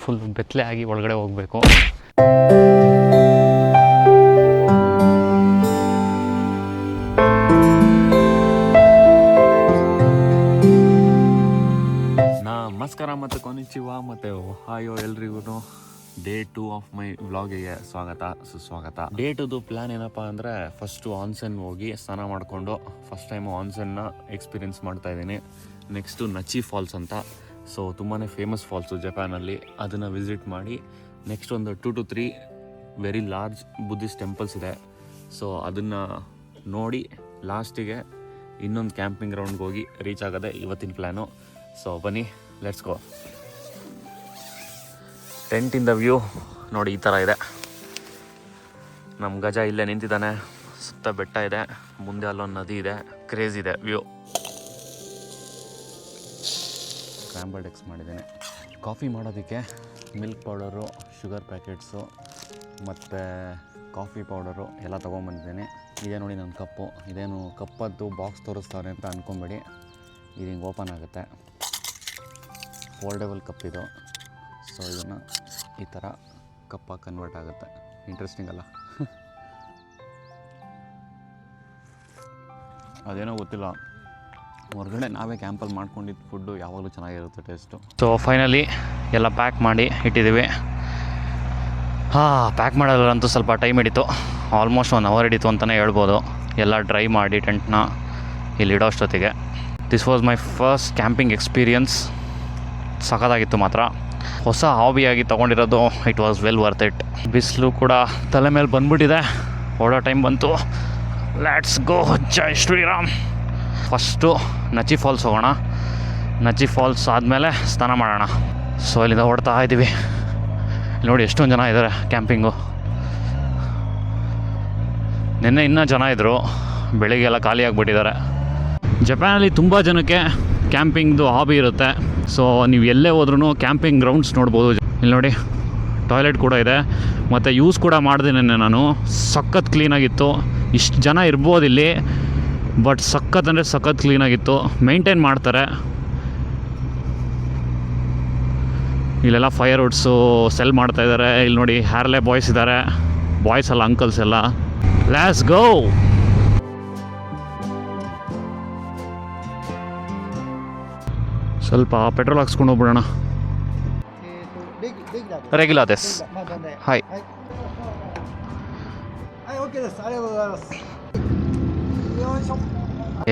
Full ಬೆತ್ತಲೆ ಆಗಿ ಒಳಗಡೆ ಹೋಗಬೇಕು. ನಮಸ್ಕಾರ ಮತ್ತು ಕೊನಿಚಿವಾ ಮತ್ತು ಒಹಾಯೋ ಎಲ್ರಿಗೂ ಡೇ 2 ಆಫ್ ಮೈ ವ್ಲಾಗಿಗೆ ಸ್ವಾಗತ ಸುಸ್ವಾಗತ. ಡೇ 2ದು ಪ್ಲ್ಯಾನ್ ಏನಪ್ಪ ಅಂದರೆ ಫಸ್ಟು ಆನ್ಸೆನ್ ಹೋಗಿ ಸ್ನಾನ ಮಾಡಿಕೊಂಡು ಫಸ್ಟ್ ಟೈಮು ಆನ್ಸೆನ್ನ ಎಕ್ಸ್ಪೀರಿಯೆನ್ಸ್ ಮಾಡ್ತಾ ಇದ್ದೀನಿ. ನೆಕ್ಸ್ಟು ನಚಿ ಫಾಲ್ಸ್ ಅಂತ, ಸೊ ತುಂಬಾ ಫೇಮಸ್ ಫಾಲ್ಸು ಜಪಾನಲ್ಲಿ, ಅದನ್ನು ವಿಸಿಟ್ ಮಾಡಿ ನೆಕ್ಸ್ಟ್ ಒಂದು 2 to 3 very large Buddhist temples ಇದೆ. ಸೊ ಅದನ್ನು ನೋಡಿ ಲಾಸ್ಟಿಗೆ ಇನ್ನೊಂದು ಕ್ಯಾಂಪಿಂಗ್ ಗ್ರೌಂಡ್ಗೆ ಹೋಗಿ ರೀಚ್ ಆಗೋದೆ ಇವತ್ತಿನ ಪ್ಲ್ಯಾನು. ಸೊ ಬನ್ನಿ, ಲೆಟ್ಸ್ ಗೋ. ಟೆಂಟಿಂದ ವ್ಯೂ ನೋಡಿ ಈ ಥರ ಇದೆ. ನಮ್ಮ ಗಜ ಇಲ್ಲೇ ನಿಂತಿದ್ದಾನೆ, ಸುತ್ತ ಬೆಟ್ಟ ಇದೆ, ಮುಂದೆ ಅಲ್ಲೊಂದು ನದಿ ಇದೆ, ಕ್ರೇಜ್ ಇದೆ ವ್ಯೂ. ಸ್ಕ್ರ್ಯಾಂಬಲ್ಡ್ ಎಗ್ಸ್ ಮಾಡಿದ್ದೀನಿ. ಕಾಫಿ ಮಾಡೋದಕ್ಕೆ ಮಿಲ್ಕ್ ಪೌಡರು, ಶುಗರ್ ಪ್ಯಾಕೆಟ್ಸು ಮತ್ತು ಕಾಫಿ ಪೌಡರು ಎಲ್ಲ ತೊಗೊಂಬಂದಿದ್ದೀನಿ. ಇದೇ ನೋಡಿ ನನ್ನ ಕಪ್ಪು. ಇದೇನು ಕಪ್ಪದ್ದು ಬಾಕ್ಸ್ ತೋರಿಸ್ತಾರೆ ಅಂತ ಅಂದ್ಕೊಂಬೇಡಿ, ಇದು ಹಿಂಗೆ ಓಪನ್ ಆಗುತ್ತೆ. ಫೋಲ್ಡೇಬಲ್ ಕಪ್ ಇದು. ಸೊ ಇದನ್ನು ಈ ಥರ ಕಪ್ಪಾಗಿ ಕನ್ವರ್ಟ್ ಆಗುತ್ತೆ. ಇಂಟ್ರೆಸ್ಟಿಂಗ್ ಅಲ್ಲ? ಅದೇನೋ ಗೊತ್ತಿಲ್ಲ, ಹೊರಗಡೆ ನಾವೇ ಕ್ಯಾಂಪಲ್ಲಿ ಮಾಡ್ಕೊಂಡಿದ್ದು ಫುಡ್ಡು ಯಾವಾಗಲೂ ಚೆನ್ನಾಗಿರುತ್ತೆ ಟೇಸ್ಟು. ಸೊ ಫೈನಲಿ ಎಲ್ಲ ಪ್ಯಾಕ್ ಮಾಡಿ ಇಟ್ಟಿದ್ದೀವಿ. ಪ್ಯಾಕ್ ಮಾಡೋದ್ರಂತೂ ಸ್ವಲ್ಪ ಟೈಮ್ ಹಿಡಿತು, ಆಲ್ಮೋಸ್ಟ್ 1 hour ಹಿಡಿತು ಅಂತಲೇ ಹೇಳ್ಬೋದು. ಎಲ್ಲ ಡ್ರೈ ಮಾಡಿ ಟೆಂಟ್ನ ಇಲ್ಲಿಡೋ ಅಷ್ಟೊತ್ತಿಗೆ. This was my first camping experience. ಸಖತ್ತಾಗಿತ್ತು ಮಾತ್ರ. ಹೊಸ ಹಾಬಿಯಾಗಿ ತೊಗೊಂಡಿರೋದು, it was well worth it. ಬಿಸಿಲು ಕೂಡ ತಲೆ ಮೇಲೆ ಬಂದ್ಬಿಟ್ಟಿದೆ, ಓಡೋ ಟೈಮ್ ಬಂತು. Let's go, Jai Shriram. First Nachi Falls ಹೋಗೋಣ. ನಚಿ ಫಾಲ್ಸ್ ಆದಮೇಲೆ ಸ್ನಾನ ಮಾಡೋಣ. ಸೊ ಇಲ್ಲಿಂದ ಓಡ್ತಾ ಇದ್ದೀವಿ. ನೋಡಿ ಎಷ್ಟೊಂದು ಜನ ಇದ್ದಾರೆ ಕ್ಯಾಂಪಿಂಗು. ನಿನ್ನೆ ಇನ್ನೂ ಜನ ಇದ್ದರು, ಬೆಳಿಗ್ಗೆಲ್ಲ ಖಾಲಿ ಆಗಿಬಿಟ್ಟಿದ್ದಾರೆ. ಜಪಾನಲ್ಲಿ ತುಂಬ ಜನಕ್ಕೆ ಕ್ಯಾಂಪಿಂಗ್ದು ಹಾಬಿ ಇರುತ್ತೆ. ಸೊ ನೀವು ಎಲ್ಲೇ ಹೋದ್ರೂ ಕ್ಯಾಂಪಿಂಗ್ ಗ್ರೌಂಡ್ಸ್ ನೋಡ್ಬೋದು. ಇಲ್ಲಿ ನೋಡಿ ಟಾಯ್ಲೆಟ್ ಕೂಡ ಇದೆ, ಮತ್ತು ಯೂಸ್ ಕೂಡ ಮಾಡಿದೆ ನಾನು. ಸಖತ್ ಕ್ಲೀನಾಗಿತ್ತು. ಇಷ್ಟು ಜನ ಇರ್ಬೋದು ಇಲ್ಲಿ, ಬಟ್ ಸಖತ್ ಅಂದರೆ ಸಖತ್ ಕ್ಲೀನಾಗಿತ್ತು. ಮೇಂಟೈನ್ ಮಾಡ್ತಾರೆ. ಇಲ್ಲೆಲ್ಲ ಫೈರ್ ವುಡ್ಸು ಸೆಲ್ ಮಾಡ್ತಾಯಿದ್ದಾರೆ. ಇಲ್ಲಿ ನೋಡಿ ಹ್ಯಾರ್ಲೆ ಬಾಯ್ಸ್ ಇದ್ದಾರೆ, ಬಾಯ್ಸ್ ಅಲ್ಲ ಅಂಕಲ್ಸ್ ಎಲ್ಲ. Let's go. ಸ್ವಲ್ಪ ಪೆಟ್ರೋಲ್ ಹಾಕ್ಸ್ಕೊಂಡು ಹೋಗ್ಬಿಡೋಣ. ರೆಗ್ಯುಲರ್ ದೆಸ್. ಹಾಯ್.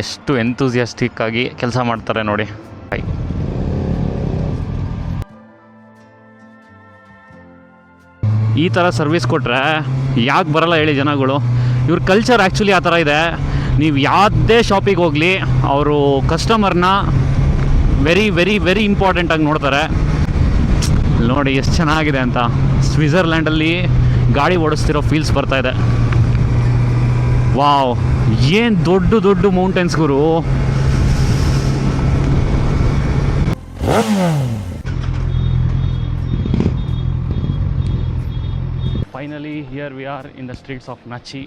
ಎಷ್ಟು ಎಂತೂಸಿಯಾಸ್ಟಿಕ್ ಆಗಿ ಕೆಲಸ ಮಾಡ್ತಾರೆ ನೋಡಿ. ಹಾಯ್. ಈ ಥರ ಸರ್ವಿಸ್ ಕೊಟ್ಟರೆ ಯಾಕೆ ಬರಲ್ಲ ಹೇಳಿ ಜನಗಳು? ಇವ್ರ ಕಲ್ಚರ್ ಆ್ಯಕ್ಚುಲಿ ಆ ಥರ ಇದೆ. ನೀವು ಯಾವುದೇ ಶಾಪಿಗೆ ಹೋಗಲಿ, ಅವರು ಕಸ್ಟಮರ್ನ ವೆರಿ ವೆರಿ ವೆರಿ ಇಂಪಾರ್ಟೆಂಟಾಗಿ ನೋಡ್ತಾರೆ. ನೋಡಿ ಎಷ್ಟು ಚೆನ್ನಾಗಿದೆ ಅಂತ. ಸ್ವಿಟ್ಜರ್ಲ್ಯಾಂಡಲ್ಲಿ ಗಾಡಿ ಓಡಿಸ್ತಿರೋ ಫೀಲ್ಸ್ ಬರ್ತಾಯಿದೆ. ವಾವ್, ಏನು ದೊಡ್ಡ ದೊಡ್ಡ ಮೌಂಟೇನ್ಸ್ ಗುರು. Finally here we are in the streets of Nachi.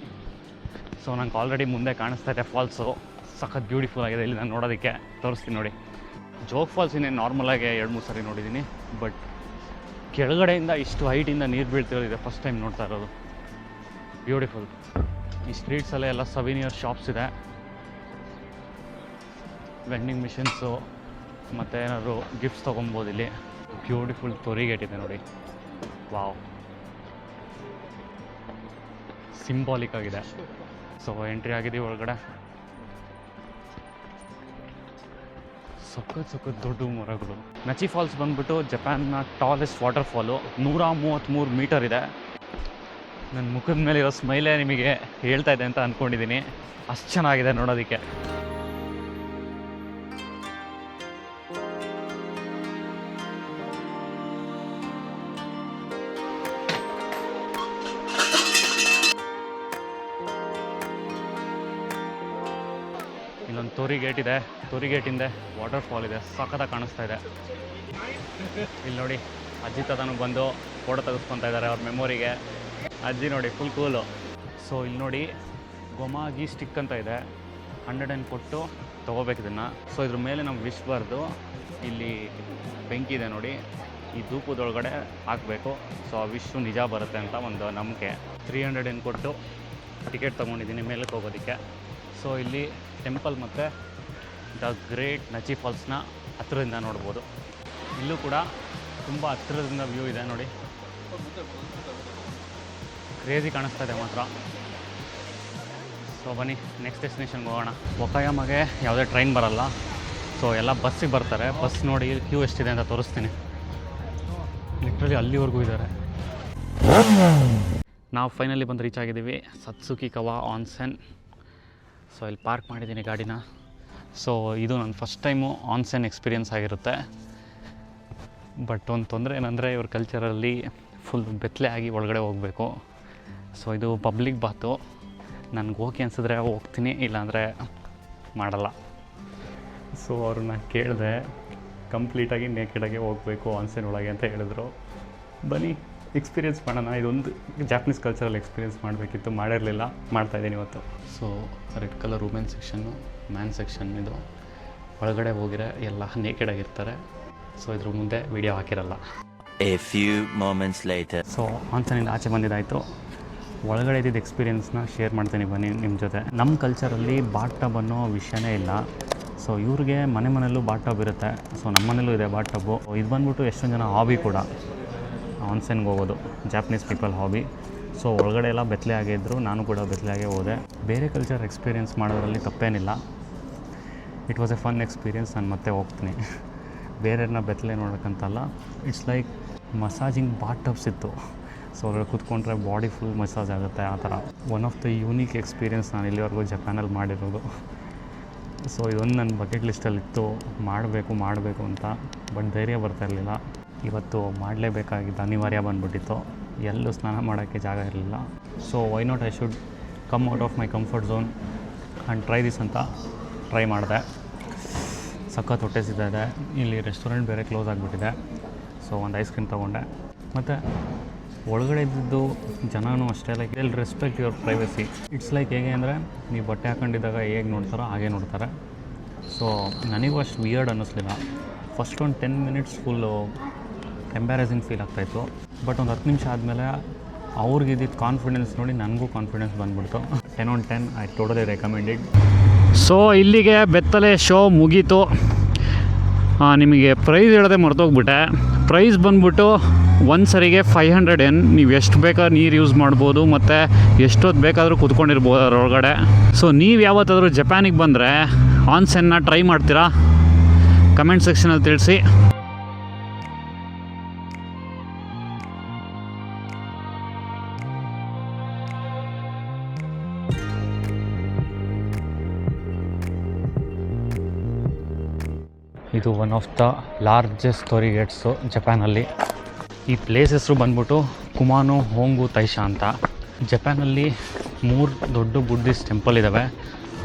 So ನಂಗೆ ಆಲ್ರೆಡಿ ಮುಂದೆ ಕಾಣಿಸ್ತಾ ಇದೆ ಫಾಲ್ಸು. ಸಖತ್ ಬ್ಯೂಟಿಫುಲ್ ಆಗಿದೆ ಇಲ್ಲಿ ನಾನು ನೋಡೋದಕ್ಕೆ. ತೋರಿಸ್ತೀನಿ ನೋಡಿ. ಜೋಗ್ ಫಾಲ್ಸ್ ಇನ್ನೇನು ನಾರ್ಮಲಾಗಿ 2-3 ಸರಿ ನೋಡಿದ್ದೀನಿ, ಬಟ್ ಕೆಳಗಡೆಯಿಂದ ಇಷ್ಟು ಹೈಟಿಂದ ನೀರು ಬೀಳ್ತಿರೋದಿದೆ ಫಸ್ಟ್ ಟೈಮ್ ನೋಡ್ತಾ ಇರೋದು. ಬ್ಯೂಟಿಫುಲ್. ಈ ಸ್ಟ್ರೀಟ್ಸಲ್ಲೇ ಎಲ್ಲ ಸವಿನಿಯರ್ ಶಾಪ್ಸ್ ಇದೆ, ವೆಂಡಿಂಗ್ ಮಿಷನ್ಸು, ಮತ್ತು ಏನಾದರೂ ಗಿಫ್ಟ್ಸ್ ತೊಗೊಬೋದು ಇಲ್ಲಿ. ಬ್ಯೂಟಿಫುಲ್ ತೊರಿಗೇಟ್ ಇದೆ ನೋಡಿ. ವಾವ್, ಸಿಂಬಾಲಿಕ್ ಆಗಿದೆ. ಸೊ ಎಂಟ್ರಿ ಆಗಿದ್ದೀವಿ ಒಳಗಡೆ. ಸಖತ್ ದೊಡ್ಡ ಮರಗಳು. ನಚಿ ಫಾಲ್ಸ್ ಬಂದ್ಬಿಟ್ಟು ಜಪಾನ್ನ ಟಾಲೆಸ್ಟ್ ವಾಟರ್ಫಾಲು. 133 ಮೀಟರ್ ಇದೆ. ನನ್ನ ಮುಖದ ಮೇಲಿರೋ ಸ್ಮೈಲೇ ನಿಮಗೆ ಹೇಳ್ತಾ ಇದೆ ಅಂತ ಅಂದ್ಕೊಂಡಿದ್ದೀನಿ. ಅಷ್ಟು ಚೆನ್ನಾಗಿದೆ ನೋಡೋದಕ್ಕೆ. ಇಲ್ಲೊಂದು ತೊರಿಗೇಟ್ ಇದೆ, ತೊರಿಗೇಟಿಂದ ವಾಟರ್ಫಾಲ್ ಇದೆ, ಸಖತ್ತಾಗಿ ಕಾಣಿಸ್ತಾ ಇದೆ. ಇಲ್ಲಿ ನೋಡಿ ಅಜ್ಜಿ ತಾತನೂ ಬಂದು ಫೋಟೋ ತೆಗೆಸ್ಕೊತಾ ಇದ್ದಾರೆ ಅವ್ರ ಮೆಮೊರಿಗೆ. ಅಜ್ಜಿ ನೋಡಿ ಫುಲ್ ಕೂಲು. ಸೊ ಇಲ್ಲಿ ನೋಡಿ ಗೊಮಾಗಿ ಸ್ಟಿಕ್ ಅಂತ ಇದೆ, 100 ಕೊಟ್ಟು ತೊಗೋಬೇಕು ಇದನ್ನು. ಸೊ ಇದ್ರ ಮೇಲೆ ನಮ್ಮ ವಿಶ್ ಬಾರ್ದು. ಇಲ್ಲಿ ಬೆಂಕಿ ಇದೆ ನೋಡಿ, ಈ ಧೂಪದೊಳಗಡೆ ಹಾಕಬೇಕು. ಸೊ ಆ ವಿಶ್ವ ನಿಜ ಬರುತ್ತೆ ಅಂತ ಒಂದು ನಂಬಿಕೆ. 300 ಏನು ಕೊಟ್ಟು ಟಿಕೆಟ್ ತೊಗೊಂಡಿದ್ದೀನಿ ಮೇಲಕ್ಕೆ ಹೋಗೋದಕ್ಕೆ. ಸೊ ಇಲ್ಲಿ ಟೆಂಪಲ್ ಮತ್ತು ದ ಗ್ರೇಟ್ ನಚಿ ಫಾಲ್ಸ್ನ ಹತ್ತಿರದಿಂದ ನೋಡ್ಬೋದು. ಇಲ್ಲೂ ಕೂಡ ತುಂಬ ಹತ್ತಿರದಿಂದ ವ್ಯೂ ಇದೆ ನೋಡಿ, ಕ್ರೇಜಿ ಕಾಣಿಸ್ತಾ ಇದೆ ಮಾತ್ರ. ಸೊ ಬನ್ನಿ ನೆಕ್ಸ್ಟ್ ಡೆಸ್ಟಿನೇಷನ್ಗೆ ಹೋಗೋಣ. ಒಕಾಯಾಮಗೆ ಯಾವುದೇ ಟ್ರೈನ್ ಬರಲ್ಲ, ಸೊ ಎಲ್ಲ ಬಸ್ಸಿಗೆ ಬರ್ತಾರೆ. ಬಸ್ ನೋಡಿ ಕ್ಯೂ ಎಷ್ಟಿದೆ ಅಂತ ತೋರಿಸ್ತೀನಿ. ಲಿಟ್ರಲಿ ಅಲ್ಲಿವರೆಗೂ ಇದ್ದಾರೆ. ನಾವು ಫೈನಲಿ ಬಂದು ರೀಚ್ ಆಗಿದ್ದೀವಿ ಸತ್ಸುಕಿ ಕವಾ ಆನ್ಸೆನ್. ಸೊ ಇಲ್ಲಿ ಪಾರ್ಕ್ ಮಾಡಿದ್ದೀನಿ ಗಾಡಿನ. ಸೊ ಇದು ನನ್ನ ಫಸ್ಟ್ ಟೈಮು ಆನ್ಸೆನ್ ಎಕ್ಸ್ಪೀರಿಯನ್ಸ್ ಆಗಿರುತ್ತೆ. ಬಟ್ ಒಂದು ತೊಂದರೆ ಏನಂದರೆ ಇವ್ರ ಕಲ್ಚರಲ್ಲಿ ಫುಲ್ ಬೆತ್ತಲೆ ಆಗಿ ಒಳಗಡೆ ಹೋಗಬೇಕು. ಸೊ ಇದು ಪಬ್ಲಿಕ್ ಬಾತು. ನನಗೆ ಓಕೆ ಅನಿಸಿದ್ರೆ ಹೋಗ್ತೀನಿ, ಇಲ್ಲಾಂದರೆ ಮಾಡಲ್ಲ. ಸೊ ಅವ್ರನ್ನ ಕೇಳಿದೆ, ಕಂಪ್ಲೀಟಾಗಿ ನೇಕೆಡಾಗೆ ಹೋಗಬೇಕು ಆನ್ಸೆನ್ ಒಳಗೆ ಅಂತ ಹೇಳಿದ್ರು. ಬನ್ನಿ ಎಕ್ಸ್ಪೀರಿಯೆನ್ಸ್ ಮಾಡೋಣ. ಇದೊಂದು ಜಾಪನೀಸ್ ಕಲ್ಚರಲ್ಲಿ ಎಕ್ಸ್ಪೀರಿಯೆನ್ಸ್ ಮಾಡಬೇಕಿತ್ತು, ಮಾಡಿರಲಿಲ್ಲ, ಮಾಡ್ತಾಯಿದ್ದೀನಿ ಇವತ್ತು. So red colour women section, man section. ಇದು ಒಳಗಡೆ ಹೋಗಿರೆ ಎಲ್ಲ ನೇಕೆಡಾಗಿರ್ತಾರೆ. ಸೊ ಇದ್ರ ಮುಂದೆ ವಿಡಿಯೋ ಹಾಕಿರಲ್ಲ. A few moments later. So ಆನ್ಸೆನಿಂದ ಆಚೆ ಬಂದಿದ್ದಾಯಿತು. ಒಳಗಡೆ ಇದ್ದಿದ್ದು ಎಕ್ಸ್ಪೀರಿಯೆನ್ಸ್ನ ಶೇರ್ ಮಾಡ್ತೀನಿ ಬನ್ನಿ ನಿಮ್ಮ ಜೊತೆ. ನಮ್ಮ ಕಲ್ಚರಲ್ಲಿ ಬಾತ್ ಟಬ್ ಅನ್ನೋ ವಿಷಯನೇ ಇಲ್ಲ. ಸೊ ಇವ್ರಿಗೆ ಮನೆಯಲ್ಲೂ ಬಾತ್ ಟಬ್ ಇರುತ್ತೆ. ಸೊ ನಮ್ಮ ಮನೇಲೂ ಇದೆ ಬಾತ್ ಟಬ್ಬು. ಇದು ಬಂದ್ಬಿಟ್ಟು ಎಷ್ಟೊಂದು ಜನ ಹಾಬಿ ಕೂಡ ಆನ್ಸೆನ್ಗೆ ಹೋಗೋದು, ಜಾಪನೀಸ್ ಪೀಪಲ್ ಹಾಬಿ. ಸೊ ಒಳಗಡೆ ಎಲ್ಲ ಬೆತ್ತಲೆ ಆಗಿದ್ದರು, ನಾನು ಕೂಡ ಬೆತ್ತಲೆ ಆಗೇ ಹೋದೆ. ಬೇರೆ ಕಲ್ಚರ್ ಎಕ್ಸ್ಪೀರಿಯೆನ್ಸ್ ಮಾಡೋದ್ರಲ್ಲಿ ತಪ್ಪೇನಿಲ್ಲ. It was a fun experience. ನಾನು ಮತ್ತೆ ಹೋಗ್ತೀನಿ. ಬೇರೆಯವ್ರನ್ನ ಬೆತ್ತಲೆ ನೋಡೋಕ್ಕಂತಲ್ಲ. It's like massaging bathtubs ಇತ್ತು. ಸೊ ಅದ್ರಲ್ಲಿ ಕೂತ್ಕೊಂಡ್ರೆ ಬಾಡಿ ಫುಲ್ ಮಸಾಜ್ ಆಗುತ್ತೆ, ಆ ಥರ. One of the unique experience ನಾನು ಇಲ್ಲಿವರೆಗೂ ಜಪಾನಲ್ಲಿ ಮಾಡಿರೋದು. ಸೊ ಇದೊಂದು ನನ್ನ ಬಕೆಟ್ ಲಿಸ್ಟಲ್ಲಿತ್ತು, ಮಾಡಬೇಕು ಅಂತ. ಬಟ್ ಧೈರ್ಯ ಬರ್ತಾ ಇರಲಿಲ್ಲ. ಇವತ್ತು ಮಾಡಲೇಬೇಕಾಗಿದ್ದು ಅನಿವಾರ್ಯ ಬಂದುಬಿಟ್ಟಿತ್ತು. ಎಲ್ಲೂ ಸ್ನಾನ ಮಾಡೋಕ್ಕೆ ಜಾಗ ಇರಲಿಲ್ಲ. So why not I should come out of my comfort zone and try this ಅಂತ ಟ್ರೈ ಮಾಡಿದೆ. ಸಖತ್ ಹೊಟ್ಟೆ ಇದೆ. ಇಲ್ಲಿ ರೆಸ್ಟೋರೆಂಟ್ ಬೇರೆ ಕ್ಲೋಸ್ ಆಗಿಬಿಟ್ಟಿದೆ. ಸೊ ಒಂದು ಐಸ್ ಕ್ರೀಮ್ ತೊಗೊಂಡೆ. ಮತ್ತು ಒಳಗಡೆ ಇದ್ದಿದ್ದು ಜನನೂ ಅಷ್ಟೇ, like L respect your privacy. It's like ಹೇಗೆ ಅಂದರೆ ನೀವು ಬಟ್ಟೆ ಹಾಕೊಂಡಿದ್ದಾಗ ಹೇಗೆ ನೋಡ್ತಾರೋ ಹಾಗೆ ನೋಡ್ತಾರೆ. ಸೊ ನನಗೂ ಅಷ್ಟು ವಿಯರ್ಡ್ ಅನ್ನಿಸ್ಲಿಲ್ಲ. ಫಸ್ಟ್ ಒಂದು 10 ಮಿನಿಟ್ಸ್ ಫುಲ್ಲು ಎಂಬ್ಯಾರಸಿಂಗ್ ಫೀಲ್ ಆಗ್ತಾಯಿತ್ತು. ಬಟ್ ಒಂದು 10 ನಿಮಿಷ ಆದಮೇಲೆ ಅವ್ರಿಗಿದ್ದಿದ್ದು ಕಾನ್ಫಿಡೆನ್ಸ್ ನೋಡಿ ನನಗೂ ಕಾನ್ಫಿಡೆನ್ಸ್ ಬಂದ್ಬಿಡ್ತು. 10 on 10 I totally recommended. So ಇಲ್ಲಿಗೆ ಬೆತ್ತಲೆ ಶೋ ಮುಗೀತು. ನಿಮಗೆ ಪ್ರೈಸ್ ಹೇಳೋದೇ ಮರ್ತೋಗ್ಬಿಟ್ಟೆ. ಪ್ರೈಸ್ ಬಂದ್ಬಿಟ್ಟು ಒಂದು ಸರಿಗೆ 500 yen. ನೀವು ಎಷ್ಟು ಬೇಕಾದ್ರೂ ನೀರು ಯೂಸ್ ಮಾಡ್ಬೋದು ಮತ್ತು ಎಷ್ಟೊತ್ತು ಬೇಕಾದರೂ ಕೂತ್ಕೊಂಡಿರ್ಬೋದು ಅದರೊಳಗಡೆ. ಸೊ ನೀವು ಯಾವತ್ತಾದರೂ ಜಪಾನಿಗೆ ಬಂದರೆ ಆನ್ಸೆನ್ನ ಟ್ರೈ ಮಾಡ್ತೀರಾ? ಕಮೆಂಟ್ ಸೆಕ್ಷನಲ್ಲಿ ತಿಳಿಸಿ. ಇದು one of the largest torii gates ಜಪಾನಲ್ಲಿ. ಈ ಪ್ಲೇಸ್ ಹೆಸರು ಬಂದ್ಬಿಟ್ಟು ಕುಮಾನೋ ಹೋಂಗು ತೈಶಾ ಅಂತ. ಜಪಾನಲ್ಲಿ 3 ದೊಡ್ಡ ಬುದ್ಧಿಸ್ಟ್ ಟೆಂಪಲ್ ಇದ್ದಾವೆ,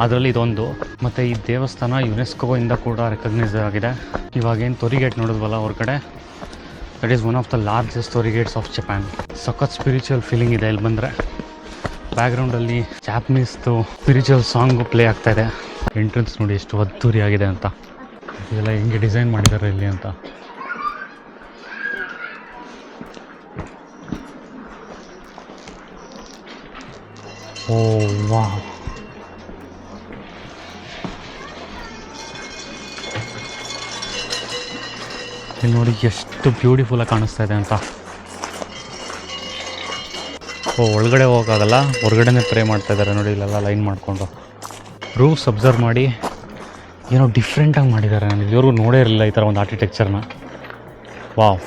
ಅದರಲ್ಲಿ ಇದೊಂದು. ಮತ್ತು ಈ ದೇವಸ್ಥಾನ ಯುನೆಸ್ಕೋಯಿಂದ ಕೂಡ ರೆಕಗ್ನೈಸ್ ಆಗಿದೆ. ಇವಾಗೇನು ತೊರಿ ಗೇಟ್ ನೋಡಿದ್ವಲ್ಲ ಅವ್ರ ಕಡೆ, that is one of the largest story Gates of Japan. ಸಖತ್ ಸ್ಪಿರಿಚುವಲ್ ಫೀಲಿಂಗ್ ಇದೆ ಇಲ್ಲಿ ಬಂದರೆ. ಬ್ಯಾಕ್ಗ್ರೌಂಡಲ್ಲಿ ಜಾಪನೀಸ್ದು ಸ್ಪಿರಿಚುವಲ್ ಸಾಂಗು ಪ್ಲೇ ಆಗ್ತಾಯಿದೆ. ಎಂಟ್ರೆನ್ಸ್ ನೋಡಿ ಎಷ್ಟು ಅದ್ದೂರಿ ಆಗಿದೆ ಅಂತ. ಇದೆಲ್ಲ ಹೆಂಗೆ ಡಿಸೈನ್ ಮಾಡಿದ್ದಾರೆ ಇಲ್ಲಿ ಅಂತ. ಓ ವಾ, ಇಲ್ಲಿ ನೋಡಿ ಎಷ್ಟು ಬ್ಯೂಟಿಫುಲ್ಲಾಗಿ ಕಾಣಿಸ್ತಾ ಇದೆ ಅಂತ. ಓ ಒಳಗಡೆ ಹೋಗೋಕ್ಕಾಗಲ್ಲ, ಹೊರಗಡೆನೇ ಪ್ರೇ ಮಾಡ್ತಾ ಇದ್ದಾರೆ ನೋಡಿ ಇಲ್ಲೆಲ್ಲ ಲೈನ್ ಮಾಡಿಕೊಂಡು. ರೂಮ್ಸ್ ಅಬ್ಸರ್ವ್ ಮಾಡಿ, ಏನೋ ಡಿಫ್ರೆಂಟಾಗಿ ಮಾಡಿದ್ದಾರೆ. ನಾನು ಇಲ್ಲಿವರೆಗೂ ನೋಡೇ ಇರಲಿಲ್ಲ ಈ ಥರ ಒಂದು ಆರ್ಕಿಟೆಕ್ಚರ್ನ. ವಾವ್.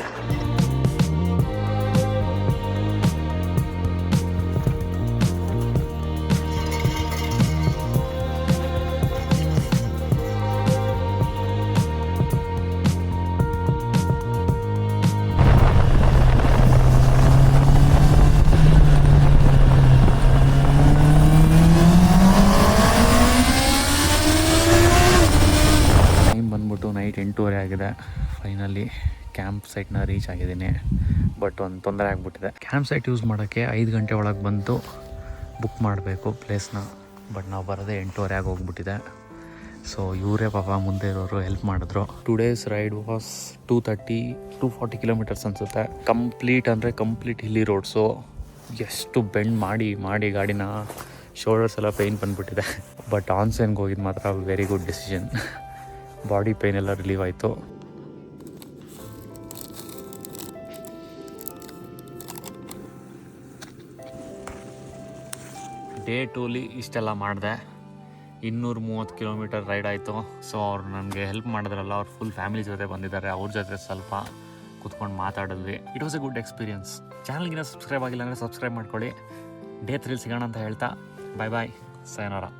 ನೈಟ್ 8:30 ಆಗಿದೆ. ಫೈನಲಿ ಕ್ಯಾಂಪ್ ಸೈಟ್ನ ರೀಚ್ ಆಗಿದ್ದೀನಿ. ಬಟ್ ಒಂದು ತೊಂದರೆ ಆಗಿಬಿಟ್ಟಿದೆ. ಕ್ಯಾಂಪ್ ಸೈಟ್ ಯೂಸ್ ಮಾಡೋಕ್ಕೆ 5 ಗಂಟೆ ಒಳಗೆ ಬಂದು ಬುಕ್ ಮಾಡಬೇಕು ಪ್ಲೇಸ್ನ. ಬಟ್ ನಾವು ಬರೋದೇ 8:30 ಆಗಿ ಹೋಗ್ಬಿಟ್ಟಿದೆ. ಸೊ ಇವರೇ ಪಾಪ ಮುಂದೆ ಇರೋರು ಹೆಲ್ಪ್ ಮಾಡಿದ್ರು. ಟುಡೇಸ್ ರೈಡ್ ವಾಸ್ 240 ಕಿಲೋಮೀಟರ್ಸ್ ಅನಿಸುತ್ತೆ. ಕಂಪ್ಲೀಟ್ ಅಂದರೆ ಕಂಪ್ಲೀಟ್ ಹಿಲ್ಲಿ ರೋಡ್ಸು. ಎಷ್ಟು ಬೆಂಡ್ ಮಾಡಿ ಗಾಡಿನ ಶೋಲ್ಡರ್ಸ್ ಎಲ್ಲ ಪೇಯ್ನ್ ಬಂದುಬಿಟ್ಟಿದೆ. ಬಟ್ ಆನ್ಸೆನ್ಗೆ ಹೋಗಿದ್ದು ಮಾತ್ರ very good decision. Body pain ಎಲ್ಲ ರಿಲೀವ್ ಆಯಿತು. ಡೇ 2ಲಿ ಇಷ್ಟೆಲ್ಲ ಮಾಡಿದೆ. 230 ಕಿಲೋಮೀಟರ್ ರೈಡ್ ಆಯಿತು. ಸೊ ಅವ್ರು ನನಗೆ ಹೆಲ್ಪ್ ಮಾಡಿದ್ರಲ್ಲ, ಅವ್ರು ಫುಲ್ ಫ್ಯಾಮಿಲಿ ಜೊತೆ ಬಂದಿದ್ದಾರೆ. ಅವ್ರ ಜೊತೆ ಸ್ವಲ್ಪ ಕೂತ್ಕೊಂಡು ಮಾತಾಡಿದ್ವಿ. It was a good experience. ಚಾನಲ್ಗಿನ ಸಬ್ಸ್ಕ್ರೈಬ್ ಆಗಿಲ್ಲ ಅಂದರೆ ಸಬ್ಸ್ಕ್ರೈಬ್ ಮಾಡ್ಕೊಳ್ಳಿ. ಡೇ 3 ಸಿಗೋಣ ಅಂತ ಹೇಳ್ತಾ ಬಾಯ್, ಸಯನೋರಾ.